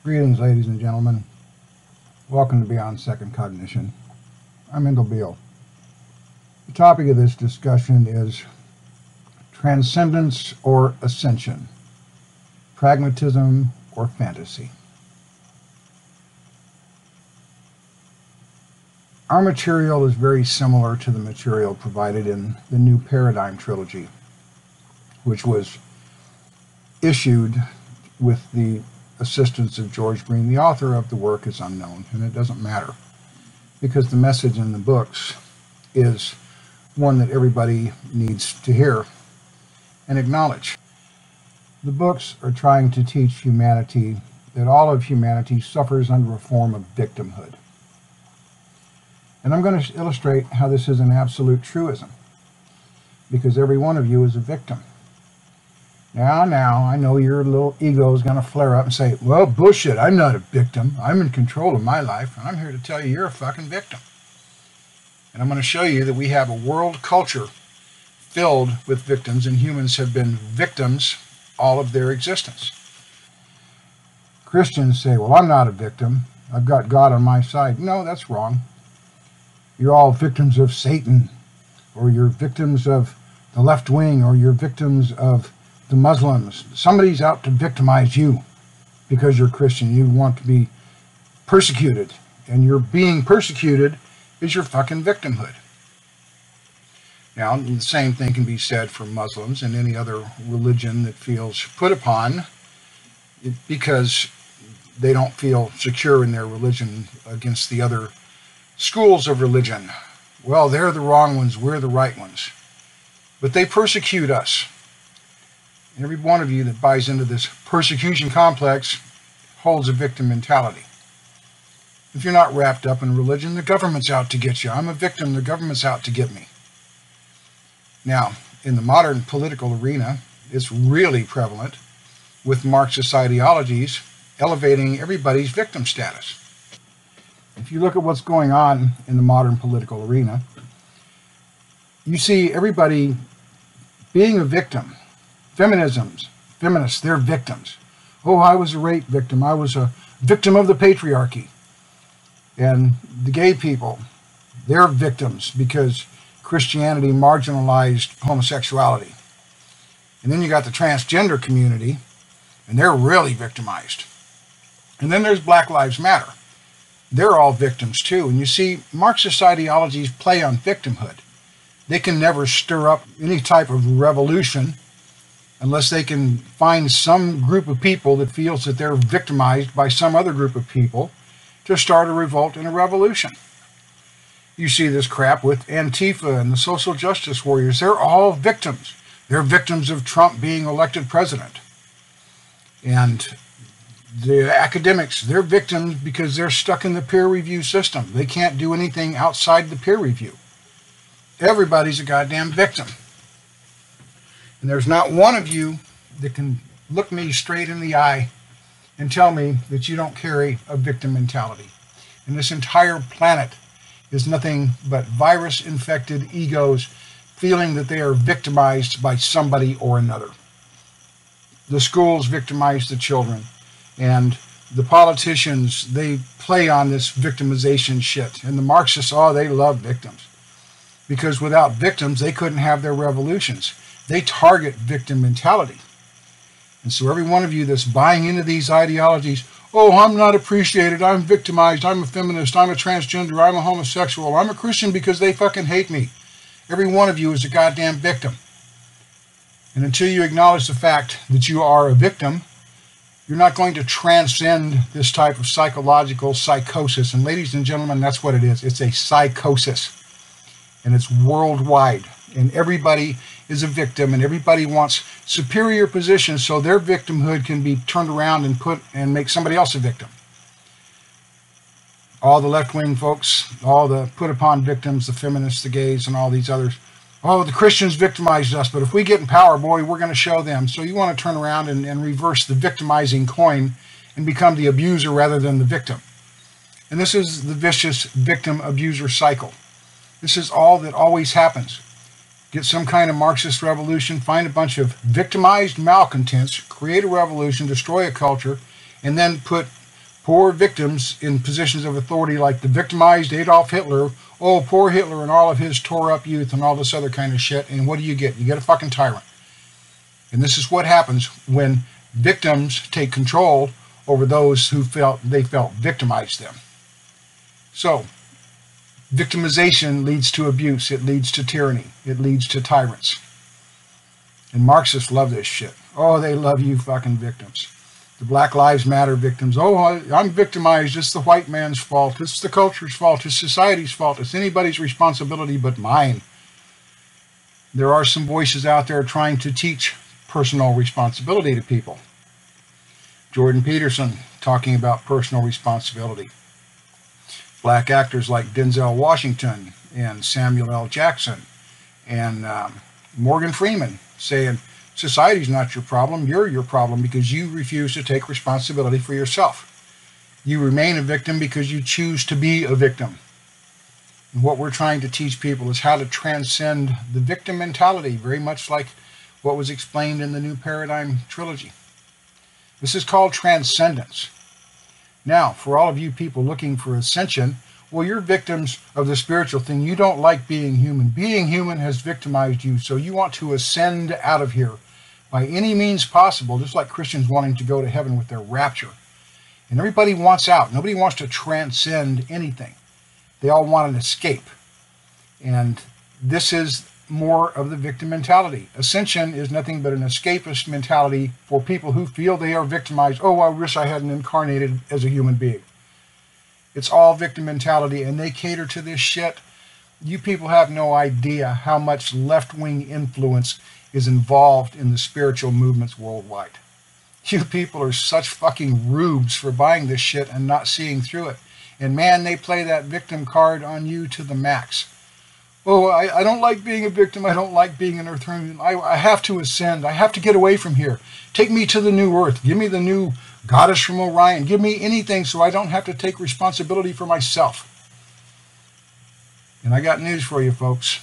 Greetings, ladies and gentlemen. Welcome to Beyond Second Cognition. I'm Beall. The topic of this discussion is Transcendence or Ascension, Pragmatism or Fantasy. Our material is very similar to the material provided in the New Paradigm trilogy, which was issued with the assistance of George Green. The author of the work is unknown, and it doesn't matter, because the message in the books is one that everybody needs to hear and acknowledge. The books are trying to teach humanity that all of humanity suffers under a form of victimhood. And I'm going to illustrate how this is an absolute truism, because every one of you is a victim. Now, I know your little ego is going to flare up and say, well, bullshit, I'm not a victim. I'm in control of my life, and I'm here to tell you you're a fucking victim. And I'm going to show you that we have a world culture filled with victims, and humans have been victims all of their existence. Christians say, well, I'm not a victim. I've got God on my side. No, that's wrong. You're all victims of Satan, or you're victims of the left wing, or you're victims of the Muslims. Somebody's out to victimize you because you're Christian. You want to be persecuted, and your being persecuted is your fucking victimhood. Now, the same thing can be said for Muslims and any other religion that feels put upon because they don't feel secure in their religion against the other schools of religion. Well, they're the wrong ones, we're the right ones. But they persecute us. Every one of you that buys into this persecution complex holds a victim mentality. If you're not wrapped up in religion, the government's out to get you. I'm a victim, the government's out to get me. Now, in the modern political arena, it's really prevalent with Marxist ideologies elevating everybody's victim status. If you look at what's going on in the modern political arena, you see everybody being a victim. Feminists, they're victims. Oh, I was a rape victim. I was a victim of the patriarchy. And the gay people, they're victims because Christianity marginalized homosexuality. And then you got the transgender community, and they're really victimized. And then there's Black Lives Matter. They're all victims too. And you see, Marxist ideologies play on victimhood. They can never stir up any type of revolution unless they can find some group of people that feels that they're victimized by some other group of people to start a revolt and a revolution. You see this crap with Antifa and the social justice warriors. They're all victims. They're victims of Trump being elected president. And the academics, they're victims because they're stuck in the peer review system. They can't do anything outside the peer review. Everybody's a goddamn victim. And there's not one of you that can look me straight in the eye and tell me that you don't carry a victim mentality. And this entire planet is nothing but virus-infected egos feeling that they are victimized by somebody or another. The schools victimize the children, and the politicians, they play on this victimization shit. And the Marxists, oh, they love victims. Because without victims, they couldn't have their revolutions. They target victim mentality. And so every one of you that's buying into these ideologies, oh, I'm not appreciated, I'm victimized, I'm a feminist, I'm a transgender, I'm a homosexual, I'm a Christian because they fucking hate me. Every one of you is a goddamn victim. And until you acknowledge the fact that you are a victim, you're not going to transcend this type of psychological psychosis. And ladies and gentlemen, that's what it is. It's a psychosis. And it's worldwide. And everybody is a victim, and everybody wants superior positions so their victimhood can be turned around and make somebody else a victim. All the left-wing folks, all the put-upon victims, the feminists, the gays, and all these others, oh, the Christians victimized us, but if we get in power, boy, we're going to show them. So you want to turn around and reverse the victimizing coin and become the abuser rather than the victim. And this is the vicious victim-abuser cycle. This is all that always happens. Get some kind of Marxist revolution, find a bunch of victimized malcontents, create a revolution, destroy a culture, and then put Poor victims in positions of authority like the victimized Adolf Hitler. Oh, poor Hitler and all of his tore up youth and all this other kind of shit. And what do? You get a fucking tyrant. And this is what happens when victims take control over those who felt victimized them. So, victimization leads to abuse. It leads to tyranny. It leads to tyrants. And Marxists love this shit. Oh, they love you fucking victims. The Black Lives Matter victims. Oh, I'm victimized. It's the white man's fault. It's the culture's fault. It's society's fault. It's anybody's responsibility but mine. There are some voices out there trying to teach personal responsibility to people. Jordan Peterson talking about personal responsibility. Black actors like Denzel Washington and Samuel L. Jackson and Morgan Freeman saying, society's not your problem, you're your problem because you refuse to take responsibility for yourself. You remain a victim because you choose to be a victim. And what we're trying to teach people is how to transcend the victim mentality, very much like what was explained in the New Paradigm trilogy. This is called Transcendence. Now, for all of you people looking for Ascension, well, you're victims of the spiritual thing. You don't like being human. Being human has victimized you, so you want to ascend out of here by any means possible, just like Christians wanting to go to heaven with their rapture. And everybody wants out. Nobody wants to transcend anything. They all want an escape. And this is more of the victim mentality. Ascension is nothing but an escapist mentality for people who feel they are victimized. Oh, I wish I hadn't incarnated as a human being. It's all victim mentality, and they cater to this shit. You people have no idea how much left-wing influence is involved in the spiritual movements worldwide. You people are such fucking rubes for buying this shit and not seeing through it. And man, they play that victim card on you to the max. Oh, I don't like being a victim. I don't like being an earthworm. I have to ascend. I have to get away from here. Take me to the new earth. Give me the new goddess from Orion. Give me anything so I don't have to take responsibility for myself. And I got news for you, folks.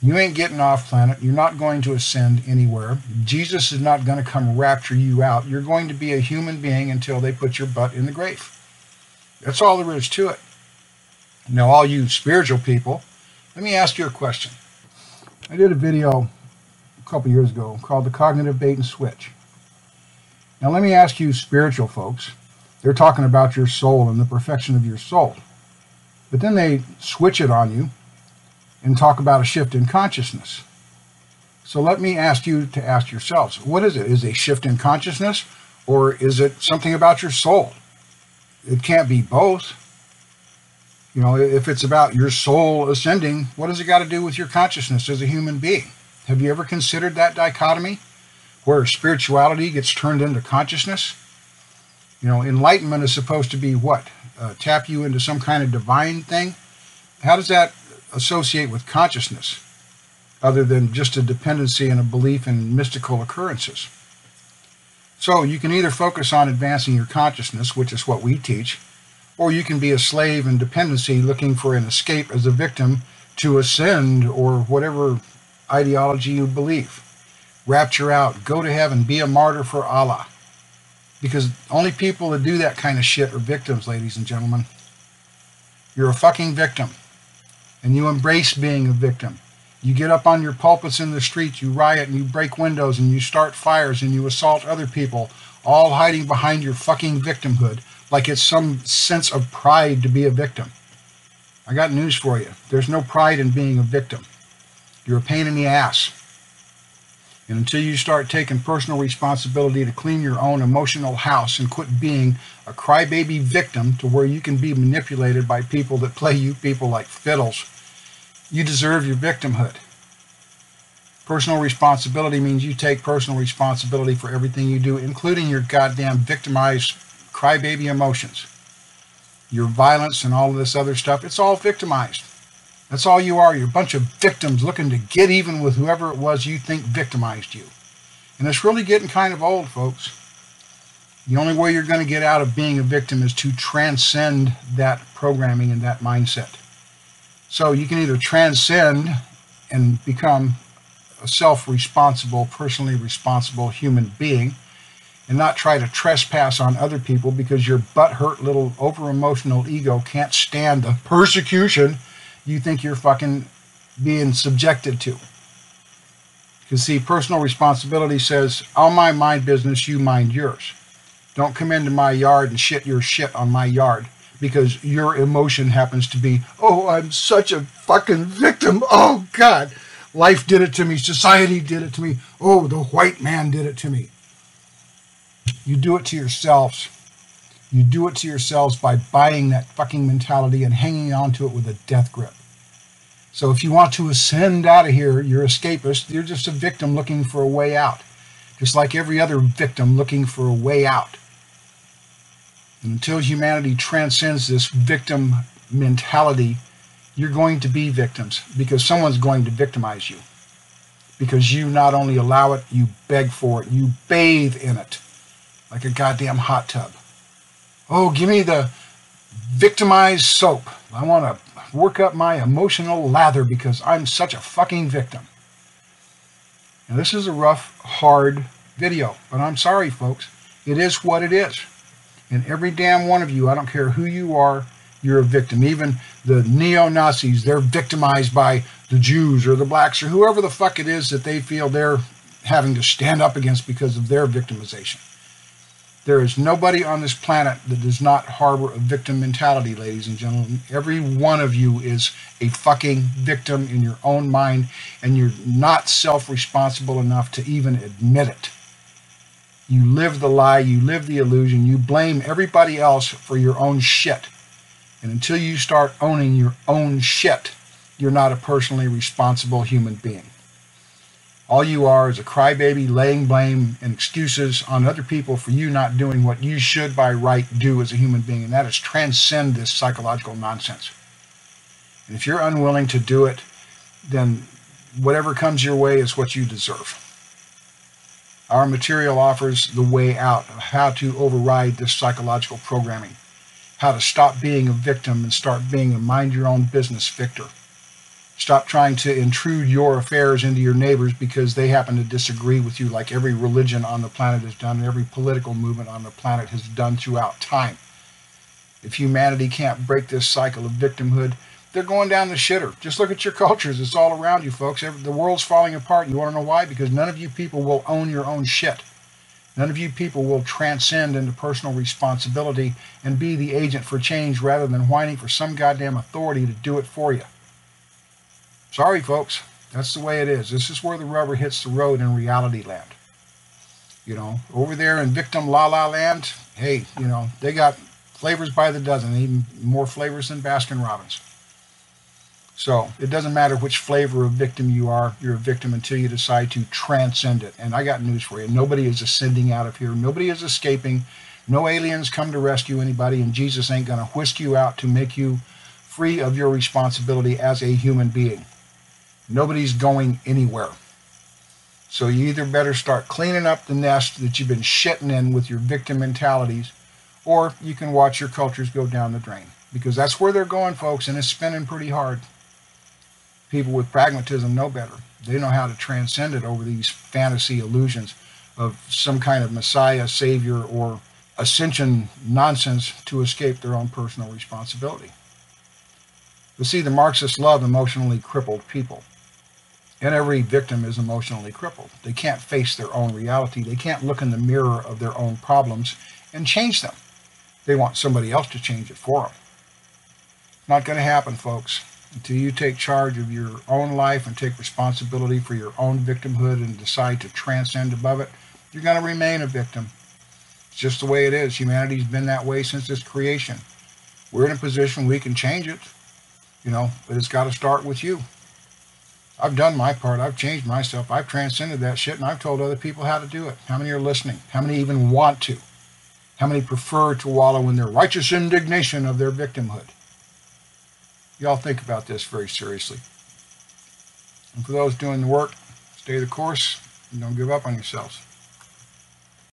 You ain't getting off planet. You're not going to ascend anywhere. Jesus is not going to come rapture you out. You're going to be a human being until they put your butt in the grave. That's all there is to it. Now, all you spiritual people, let me ask you a question. I did a video a couple years ago called The Cognitive Bait and Switch. Now let me ask you spiritual folks. They're talking about your soul and the perfection of your soul. But then they switch it on you and talk about a shift in consciousness. So let me ask you to ask yourselves, what is it? Is it a shift in consciousness or is it something about your soul? It can't be both. You know, if it's about your soul ascending, what does it got to do with your consciousness as a human being? Have you ever considered that dichotomy where spirituality gets turned into consciousness? You know, enlightenment is supposed to be what? Tap you into some kind of divine thing? How does that associate with consciousness other than just a dependency and a belief in mystical occurrences? So you can either focus on advancing your consciousness, which is what we teach, or you can be a slave in dependency looking for an escape as a victim to ascend or whatever ideology you believe. Rapture out, go to heaven, be a martyr for Allah. Because only people that do that kind of shit are victims, ladies and gentlemen. You're a fucking victim. And you embrace being a victim. You get up on your pulpits in the streets, you riot and you break windows and you start fires and you assault other people, all hiding behind your fucking victimhood. Like it's some sense of pride to be a victim. I got news for you. There's no pride in being a victim. You're a pain in the ass. And until you start taking personal responsibility to clean your own emotional house and quit being a crybaby victim to where you can be manipulated by people that play you people like fiddles, you deserve your victimhood. Personal responsibility means you take personal responsibility for everything you do, including your goddamn victimized crybaby emotions. Your violence and all of this other stuff, it's all victimized. That's all you are. You're a bunch of victims looking to get even with whoever it was you think victimized you. And it's really getting kind of old, folks. The only way you're going to get out of being a victim is to transcend that programming and that mindset. So you can either transcend and become a self-responsible, personally responsible human being and not try to trespass on other people because your butthurt little over-emotional ego can't stand the persecution you think you're fucking being subjected to. Because see, personal responsibility says, I'll mind my business, you mind yours. Don't come into my yard and shit your shit on my yard because your emotion happens to be, oh, I'm such a fucking victim. Oh, God. Life did it to me. Society did it to me. Oh, the white man did it to me. You do it to yourselves. You do it to yourselves by buying that fucking mentality and hanging on to it with a death grip. So if you want to ascend out of here, you're escapist. You're just a victim looking for a way out. Just like every other victim looking for a way out. And until humanity transcends this victim mentality, you're going to be victims because someone's going to victimize you. Because you not only allow it, you beg for it. You bathe in it like a goddamn hot tub. Oh, give me the victimized soap. I want to work up my emotional lather because I'm such a fucking victim. Now, this is a rough, hard video, but I'm sorry, folks. It is what it is. And every damn one of you, I don't care who you are, you're a victim. Even the neo-Nazis, they're victimized by the Jews or the blacks or whoever the fuck it is that they feel they're having to stand up against because of their victimization. There is nobody on this planet that does not harbor a victim mentality, ladies and gentlemen. Every one of you is a fucking victim in your own mind, and you're not self-responsible enough to even admit it. You live the lie, you live the illusion, you blame everybody else for your own shit. And until you start owning your own shit, you're not a personally responsible human being. All you are is a crybaby laying blame and excuses on other people for you not doing what you should by right do as a human being, and that is transcend this psychological nonsense. And if you're unwilling to do it, then whatever comes your way is what you deserve. Our material offers the way out of how to override this psychological programming, how to stop being a victim and start being a mind-your-own-business victor. Stop trying to intrude your affairs into your neighbors because they happen to disagree with you like every religion on the planet has done and every political movement on the planet has done throughout time. If humanity can't break this cycle of victimhood, they're going down the shitter. Just look at your cultures. It's all around you, folks. The world's falling apart. You want to know why? Because none of you people will own your own shit. None of you people will transcend into personal responsibility and be the agent for change rather than whining for some goddamn authority to do it for you. Sorry, folks. That's the way it is. This is where the rubber hits the road in reality land. You know, over there in victim la-la land, hey, you know, they got flavors by the dozen, even more flavors than Baskin-Robbins. So it doesn't matter which flavor of victim you are, you're a victim until you decide to transcend it. And I got news for you. Nobody is ascending out of here. Nobody is escaping. No aliens come to rescue anybody, and Jesus ain't going to whisk you out to make you free of your responsibility as a human being. Nobody's going anywhere. So you either better start cleaning up the nest that you've been shitting in with your victim mentalities, or you can watch your cultures go down the drain. Because that's where they're going, folks, and it's spinning pretty hard. People with pragmatism know better. They know how to transcend it over these fantasy illusions of some kind of messiah, savior, or ascension nonsense to escape their own personal responsibility. But see, the Marxists love emotionally crippled people. And every victim is emotionally crippled. They can't face their own reality. They can't look in the mirror of their own problems and change them. They want somebody else to change it for them. Not going to happen, folks. Until you take charge of your own life and take responsibility for your own victimhood and decide to transcend above it, you're going to remain a victim. It's just the way it is. Humanity's been that way since its creation. We're in a position we can change it, you know, but it's got to start with you. I've done my part. I've changed myself. I've transcended that shit, and I've told other people how to do it. How many are listening? How many even want to? How many prefer to wallow in their righteous indignation of their victimhood? Y'all think about this very seriously. And for those doing the work, stay the course and don't give up on yourselves.